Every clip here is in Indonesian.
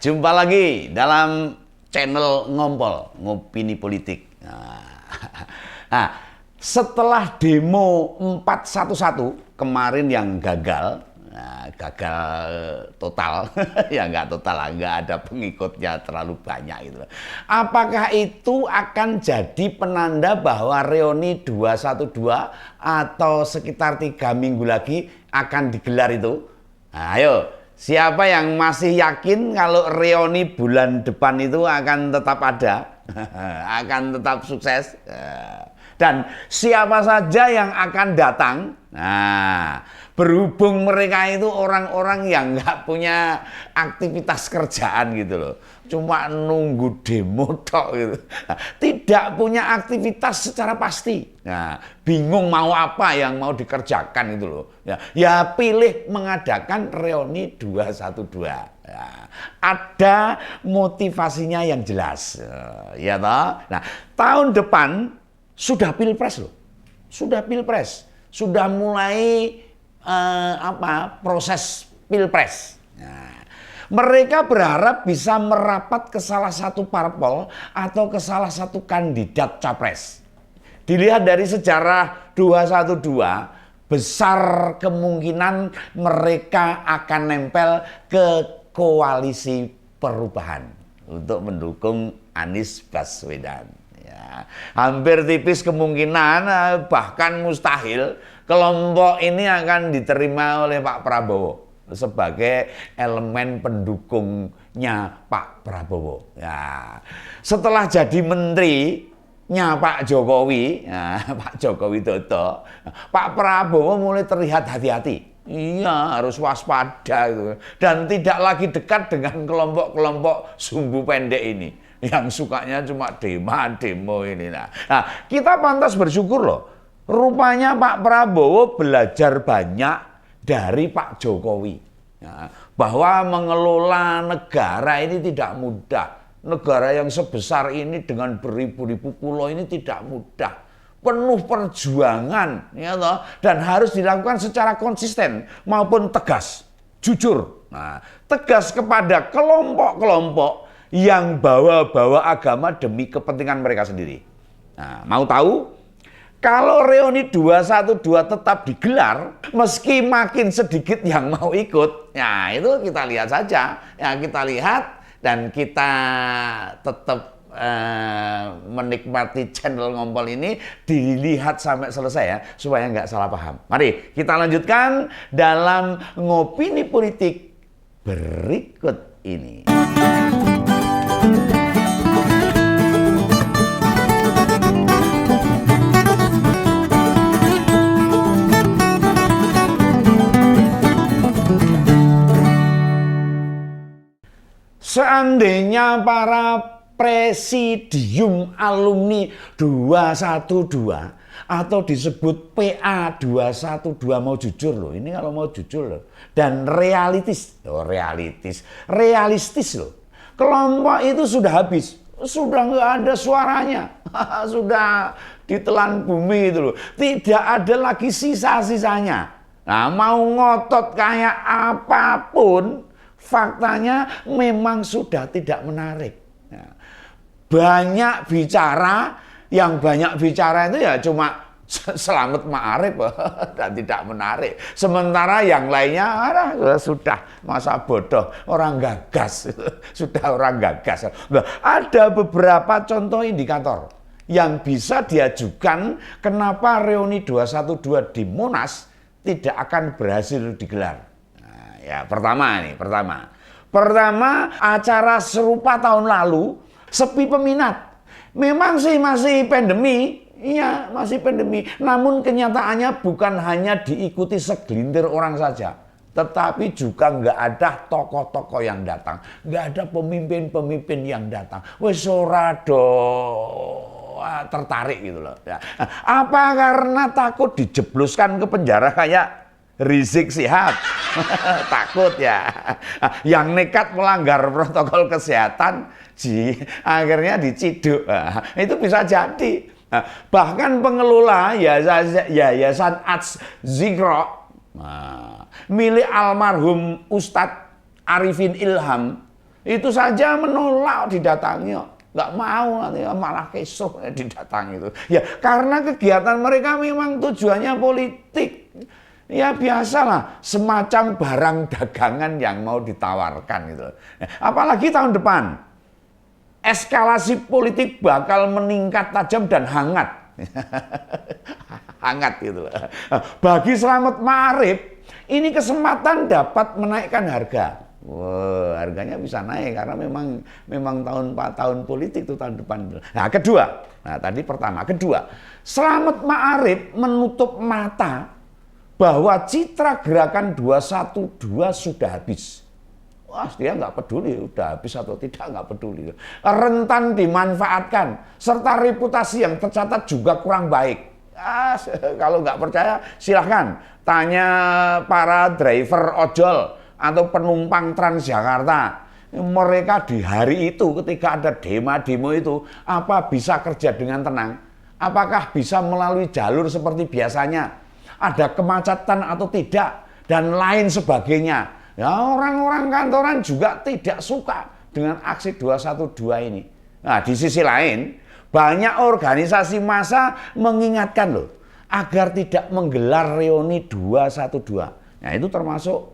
Jumpa lagi dalam channel Ngompol, Ngopini Politik. Nah, setelah demo 411 kemarin yang gagal, gagal total, ya nggak total lah, nggak ada pengikutnya terlalu banyak gitu. Apakah itu akan jadi penanda bahwa reuni 212 atau sekitar 3 minggu lagi akan digelar itu? Nah, ayo, siapa yang masih yakin kalau reuni bulan depan itu akan tetap ada, akan tetap sukses? Dan siapa saja yang akan datang? Nah, berhubung mereka itu orang-orang yang nggak punya aktivitas kerjaan gitu loh, cuma nunggu demo tok gitu, tidak punya aktivitas secara pasti. Nah, bingung mau apa yang mau dikerjakan gitu loh. Ya pilih mengadakan reuni 212. Ya, ada motivasinya yang jelas, ya toh. Nah, tahun depan sudah pilpres loh, sudah pilpres, sudah mulai proses pilpres. Nah, mereka berharap bisa merapat ke salah satu parpol atau ke salah satu kandidat capres. Dilihat dari sejarah 212, besar kemungkinan mereka akan nempel ke koalisi perubahan untuk mendukung Anies Baswedan. Ya, hampir tipis kemungkinan, bahkan mustahil kelompok ini akan diterima oleh Pak Prabowo sebagai elemen pendukungnya Pak Prabowo. Ya, setelah jadi menterinya Pak Jokowi, ya, Pak Jokowi Dodo, Pak Prabowo mulai terlihat hati-hati. Iya, harus waspada gitu. Dan tidak lagi dekat dengan kelompok-kelompok sumbu pendek ini yang sukanya cuma demo ini. Nah, kita pantas bersyukur loh. Rupanya Pak Prabowo belajar banyak dari Pak Jokowi. Nah, bahwa mengelola negara ini tidak mudah. Negara yang sebesar ini dengan beribu-ribu pulau ini tidak mudah. Penuh perjuangan, ya toh, dan harus dilakukan secara konsisten maupun tegas, jujur. Nah, tegas kepada kelompok-kelompok yang bawa-bawa agama demi kepentingan mereka sendiri. Nah, mau tahu? Kalau reuni 212 tetap digelar, meski makin sedikit yang mau ikut, ya itu kita lihat saja. Ya kita lihat dan kita tetap menikmati channel Ngompol ini, dilihat sampai selesai ya, supaya nggak salah paham. Mari kita lanjutkan dalam Ngopini Politik berikut ini. Seandainya para Presidium Alumni 212 atau disebut PA 212 mau jujur loh, ini kalau mau jujur loh, dan realistis loh, kelompok itu sudah habis, sudah nggak ada suaranya, sudah ditelan bumi itu loh, tidak ada lagi sisa-sisanya. Nah, mau ngotot kayak apapun, faktanya memang sudah tidak menarik. Banyak bicara, yang banyak bicara itu ya cuma Selamat Ma'arif dan tidak menarik. Sementara yang lainnya sudah masa bodoh, orang gagas, sudah orang gagas. Nah, ada beberapa contoh indikator yang bisa diajukan kenapa reuni 212 di Monas tidak akan berhasil digelar. Nah, ya pertama, acara serupa tahun lalu sepi peminat. Memang sih masih pandemi, iya masih pandemi. Namun kenyataannya bukan hanya diikuti segelintir orang saja, tetapi juga nggak ada tokoh-tokoh yang datang, nggak ada pemimpin-pemimpin yang datang. Wes ora do tertarik gitu loh. Ya. Apa karena takut dijebloskan ke penjara kayak Rizik Syihab? Takut ya. Yang nekat melanggar protokol kesehatan akhirnya diciduk. Itu bisa jadi. Bahkan pengelola Yayasan Az Zikro milik almarhum Ustadz Arifin Ilham itu saja menolak didatangi, nggak mau, nanti malah kesuk didatangi itu. Ya karena kegiatan mereka memang tujuannya politik. Ya biasalah, semacam barang dagangan yang mau ditawarkan itu. Apalagi tahun depan, eskalasi politik bakal meningkat tajam dan hangat. Hangat gitu. Bagi Slamet Ma'arif, ini kesempatan dapat menaikkan harga. Wah, harganya bisa naik karena memang tahun politik itu tahun depan. Nah, kedua. Nah, tadi pertama, kedua. Slamet Ma'arif menutup mata bahwa citra gerakan 212 sudah habis. Wah, dia nggak peduli udah habis atau tidak, nggak peduli. Rentan dimanfaatkan, serta reputasi yang tercatat juga kurang baik. Kalau nggak percaya, silahkan tanya para driver ojol atau penumpang Transjakarta. Mereka di hari itu ketika ada demo itu, apa bisa kerja dengan tenang? Apakah bisa melalui jalur seperti biasanya? Ada kemacetan atau tidak, dan lain sebagainya. Ya, orang-orang kantoran juga tidak suka dengan aksi 212 ini. Nah, di sisi lain, banyak organisasi massa mengingatkan loh, agar tidak menggelar reuni 212. Nah, itu termasuk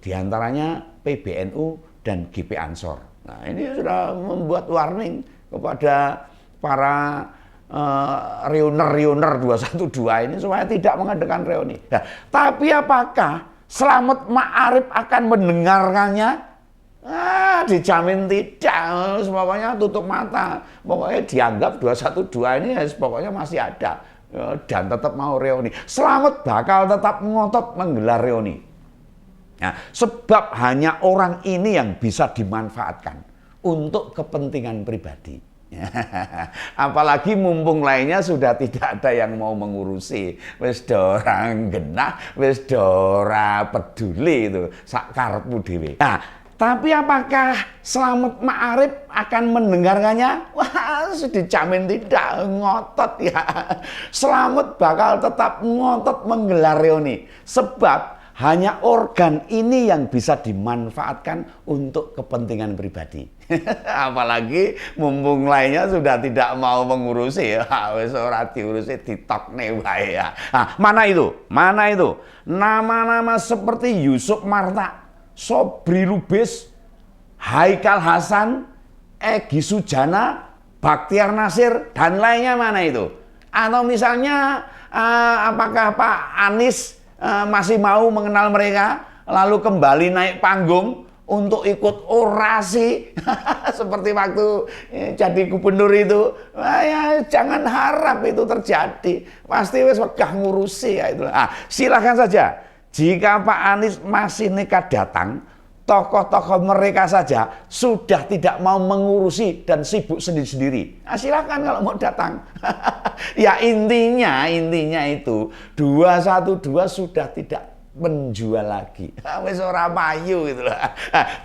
diantaranya PBNU dan GP Ansor. Nah, ini sudah membuat warning kepada para reunner 212 ini supaya tidak mengadakan reuni. Nah, tapi apakah Slamet Ma'arif akan mendengarkannya? Dijamin tidak. Pokoknya tutup mata. Pokoknya dianggap 212 ini pokoknya masih ada dan tetap mau reuni. Slamet bakal tetap ngotot menggelar reuni. Nah, sebab hanya orang ini yang bisa dimanfaatkan untuk kepentingan pribadi. Apalagi mumpung lainnya sudah tidak ada yang mau mengurusi, wis dorang genah, wis dora peduli itu sak karepmu dhewe. Nah, tapi apakah Slamet Ma'arif akan mendengarkannya? Wah, dijamin tidak, ngotot ya. Slamet bakal tetap ngotot menggelar reuni sebab hanya organ ini yang bisa dimanfaatkan untuk kepentingan pribadi. Apalagi mumpung lainnya sudah tidak mau mengurusi, wis ora diurusi ditokne wae ya. Nah, mana itu? Mana itu? Nama-nama seperti Yusuf Marta, Sobri Lubis, Haikal Hasan, Egy Sujana, Baktiar Nasir, dan lainnya mana itu? Atau misalnya apakah Pak Anies masih mau mengenal mereka, lalu kembali naik panggung untuk ikut orasi seperti waktu jadi gubernur itu? Ya, jangan harap itu terjadi, pasti wis wegah ngurusi ya itu. Silakan saja jika Pak Anies masih nekat datang, tokoh-tokoh mereka saja sudah tidak mau mengurusi dan sibuk sendiri-sendiri. Silakan kalau mau datang. Ya intinya itu 212 sudah tidak menjual lagi. Wis ora payu gitu loh.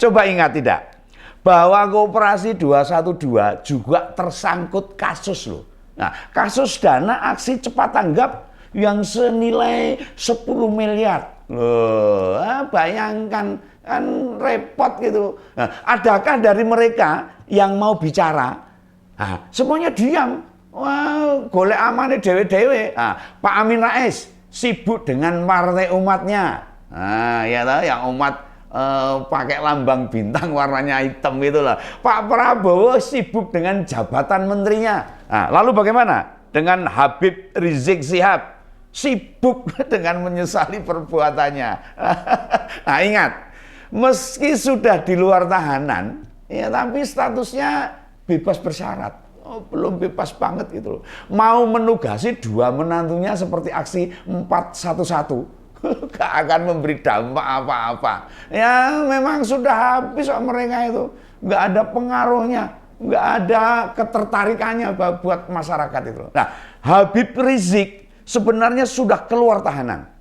Coba ingat tidak bahwa Koperasi 212 juga tersangkut kasus loh. Nah, kasus dana aksi cepat tanggap yang senilai 10 miliar. Loh, bayangkan kan repot gitu. Nah, adakah dari mereka yang mau bicara? Nah, semuanya diam. Wah, golek amane dewe-dewe. Pak Amin Rais sibuk dengan partai umatnya. Ya tahu yang umat pakai lambang bintang warnanya hitam itulah. Pak Prabowo sibuk dengan jabatan menterinya. Lalu bagaimana dengan Habib Rizik Syihab? Sibuk dengan menyesali perbuatannya. Nah, ingat, meski sudah di luar tahanan, ya tapi statusnya bebas bersyarat. Belum bebas banget gitu loh. Mau menugasi 2 menantunya seperti aksi 411. Gak akan memberi dampak apa-apa. Ya memang sudah habis mereka itu. Gak ada pengaruhnya, gak ada ketertarikannya buat masyarakat itu. Nah, Habib Rizik sebenarnya sudah keluar tahanan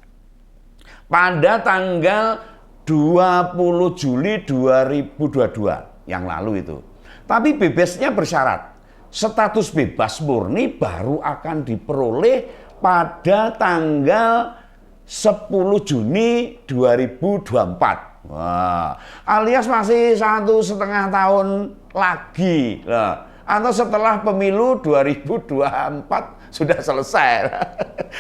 pada tanggal 20 Juli 2022 yang lalu itu. Tapi bebasnya bersyarat. Status bebas murni baru akan diperoleh pada tanggal 10 Juni 2024. Wah, alias masih 1,5 tahun lagi. Nah, atau setelah pemilu 2024 sudah selesai.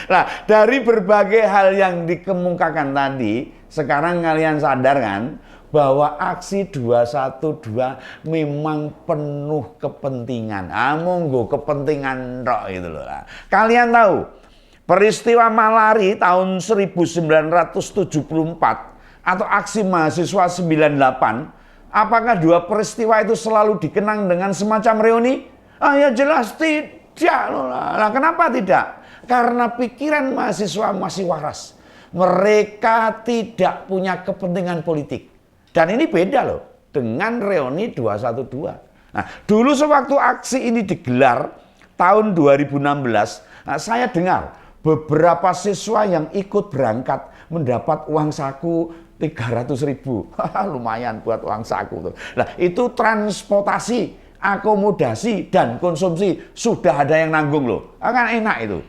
Nah, dari berbagai hal yang dikemukakan tadi, sekarang kalian sadar kan bahwa aksi 212 memang penuh kepentingan. Monggo kepentingan tok itu loh. Kalian tahu peristiwa Malari tahun 1974 atau aksi mahasiswa 98, apakah dua peristiwa itu selalu dikenang dengan semacam reuni? Ya jelas tidak. Nah, kenapa tidak? Karena pikiran mahasiswa masih waras. Mereka tidak punya kepentingan politik. Dan ini beda loh dengan reuni 212. Nah, dulu sewaktu aksi ini digelar tahun 2016, saya dengar beberapa siswa yang ikut berangkat mendapat uang saku 300.000. Lumayan buat uang saku tuh. Nah, itu transportasi, akomodasi dan konsumsi sudah ada yang nanggung loh. Kan enak itu.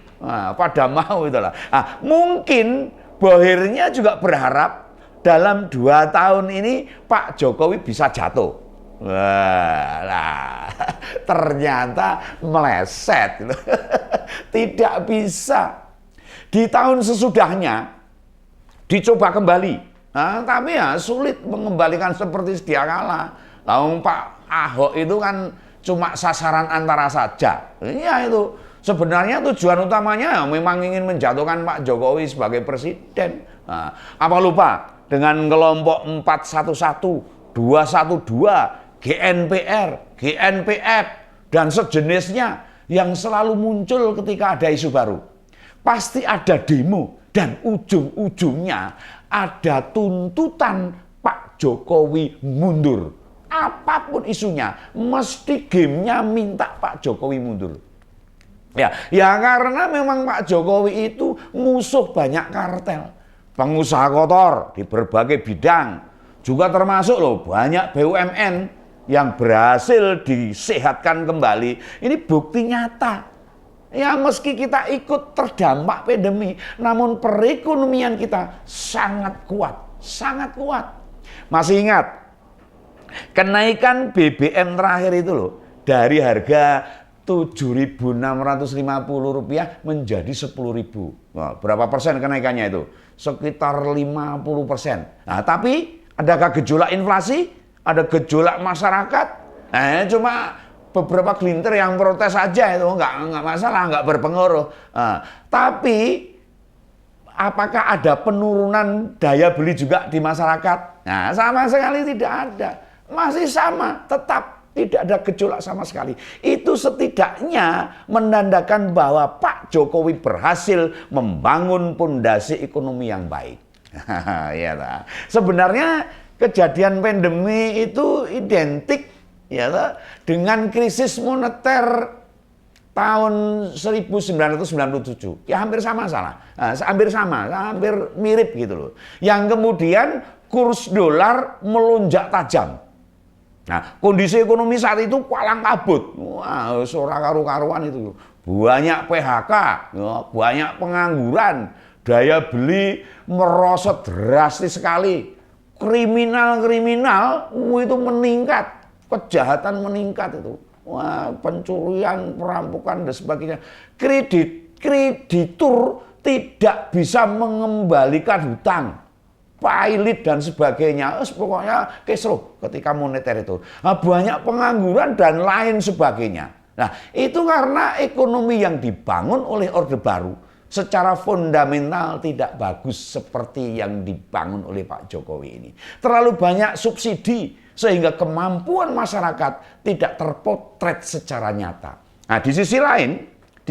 Pada mau itulah. Mungkin bohirnya juga berharap dalam 2 tahun ini Pak Jokowi bisa jatuh. Wah, ternyata meleset. Tidak bisa. Di tahun sesudahnya dicoba kembali. Tapi ya sulit mengembalikan seperti sedia kala. Pak Ahok itu kan cuma sasaran antara saja. Iya itu. Sebenarnya tujuan utamanya memang ingin menjatuhkan Pak Jokowi sebagai presiden. Apa lupa dengan kelompok 411, 212, GNPR, GNPF, dan sejenisnya yang selalu muncul ketika ada isu baru. Pasti ada demo dan ujung-ujungnya ada tuntutan Pak Jokowi mundur. Apapun isunya, mesti gamenya minta Pak Jokowi mundur. Ya karena memang Pak Jokowi itu musuh banyak kartel. Pengusaha kotor di berbagai bidang, juga termasuk loh banyak BUMN yang berhasil disehatkan kembali. Ini bukti nyata. Ya meski kita ikut terdampak pandemi, namun perekonomian kita sangat kuat, sangat kuat. Masih ingat kenaikan BBM terakhir itu loh, dari harga Rp7.650 menjadi Rp10.000. Nah, berapa persen kenaikannya itu? Sekitar 50%. Nah, tapi adakah gejolak inflasi? Ada gejolak masyarakat? Cuma beberapa gelintir yang protes saja itu nggak masalah, nggak berpengaruh. Tapi apakah ada penurunan daya beli juga di masyarakat? Nah, sama sekali tidak ada. Masih sama, tetap tidak ada gejolak sama sekali. Itu setidaknya menandakan bahwa Pak Jokowi berhasil membangun pondasi ekonomi yang baik. Ya, sebenarnya kejadian pandemi itu identik ya dengan krisis moneter tahun 1997. Ya hampir sama hampir mirip gitu loh. Yang kemudian kurs dolar melonjak tajam. Nah, kondisi ekonomi saat itu palang kabut. Wah, ora karu-karuan itu. Banyak PHK, banyak pengangguran, daya beli merosot drastis sekali. Kriminal itu meningkat, kejahatan meningkat itu. Wah, pencurian, perampokan dan sebagainya. Kreditur tidak bisa mengembalikan hutang. Pilot dan sebagainya, pokoknya kesruh ketika moneter itu. Banyak pengangguran dan lain sebagainya. Nah, itu karena ekonomi yang dibangun oleh Orde Baru secara fundamental tidak bagus seperti yang dibangun oleh Pak Jokowi ini. Terlalu banyak subsidi sehingga kemampuan masyarakat tidak terpotret secara nyata. Nah, di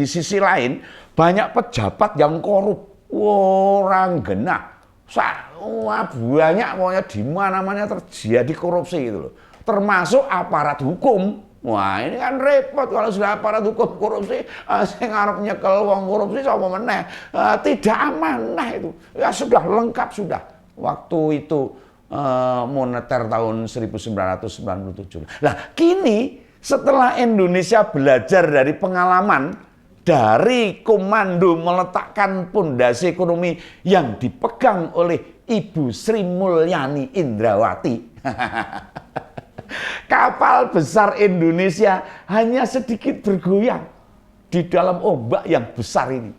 sisi lain banyak pejabat yang korup, orang genah. Wah, banyak pokoknya di mana-mana terjadi korupsi gitu loh. Termasuk aparat hukum. Wah, ini kan repot kalau sudah aparat hukum korupsi, saya ngarep nyekel wong korupsi sama meneh. Tidak amanah itu. Ya sudah lengkap sudah. Waktu itu moneter tahun 1997. Nah, kini setelah Indonesia belajar dari pengalaman dari komando meletakkan pondasi ekonomi yang dipegang oleh Ibu Sri Mulyani Indrawati. Kapal besar Indonesia hanya sedikit bergoyang di dalam ombak yang besar ini.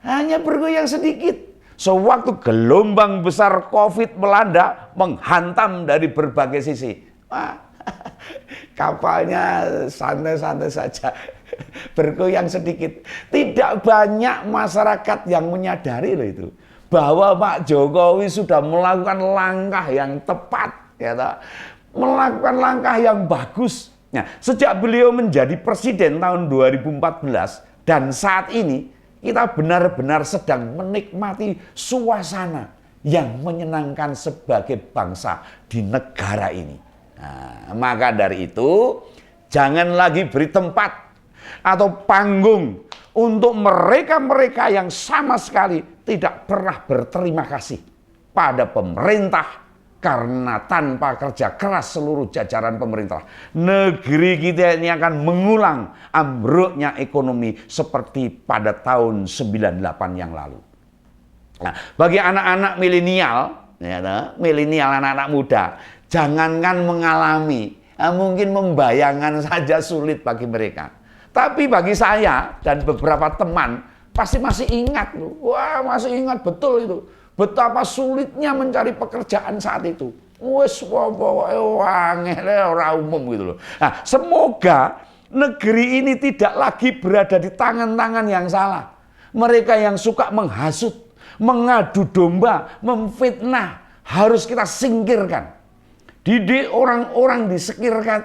Hanya bergoyang sedikit. Sewaktu gelombang besar COVID melanda, menghantam dari berbagai sisi. Wah, kapalnya santai-santai saja, bergoyang sedikit. Tidak banyak masyarakat yang menyadari loh itu, bahwa Pak Jokowi sudah melakukan langkah yang tepat, ya toh? Melakukan langkah yang bagus. Nah, sejak beliau menjadi presiden tahun 2014 dan saat ini kita benar-benar sedang menikmati suasana yang menyenangkan sebagai bangsa di negara ini. Nah, maka dari itu jangan lagi beri tempat atau panggung untuk mereka-mereka yang sama sekali tidak pernah berterima kasih pada pemerintah. Karena tanpa kerja keras seluruh jajaran pemerintah, negeri kita ini akan mengulang ambruknya ekonomi seperti pada tahun 98 yang lalu. Nah, bagi anak-anak milenial, ya, milenial anak-anak muda, jangankan mengalami, mungkin membayangkan saja sulit bagi mereka. Tapi bagi saya dan beberapa teman, pasti masih ingat loh. Wah, masih ingat betul itu. Betapa sulitnya mencari pekerjaan saat itu. Wes ora umum gitu loh. Nah, semoga negeri ini tidak lagi berada di tangan-tangan yang salah. Mereka yang suka menghasut, mengadu domba, memfitnah harus kita singkirkan. Didik orang-orang di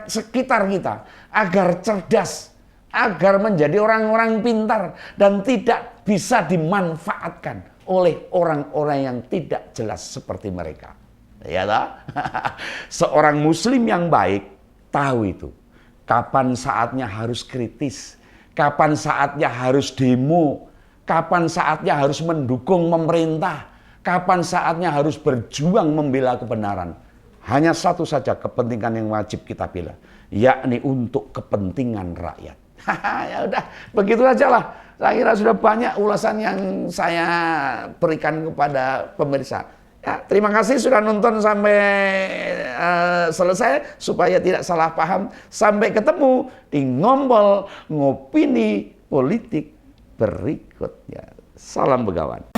sekitar kita agar cerdas, agar menjadi orang-orang pintar dan tidak bisa dimanfaatkan oleh orang-orang yang tidak jelas seperti mereka. Ya tak? Seorang muslim yang baik tahu itu. Kapan saatnya harus kritis, kapan saatnya harus demo, kapan saatnya harus mendukung pemerintah, kapan saatnya harus berjuang membela kebenaran. Hanya satu saja kepentingan yang wajib kita bela, yakni untuk kepentingan rakyat. Ya udah, begitu aja lah. Saya kira sudah banyak ulasan yang saya berikan kepada pemirsa. Ya, terima kasih sudah nonton sampai selesai supaya tidak salah paham. Sampai ketemu di ngompol ngopini politik berikutnya. Salam Begawan.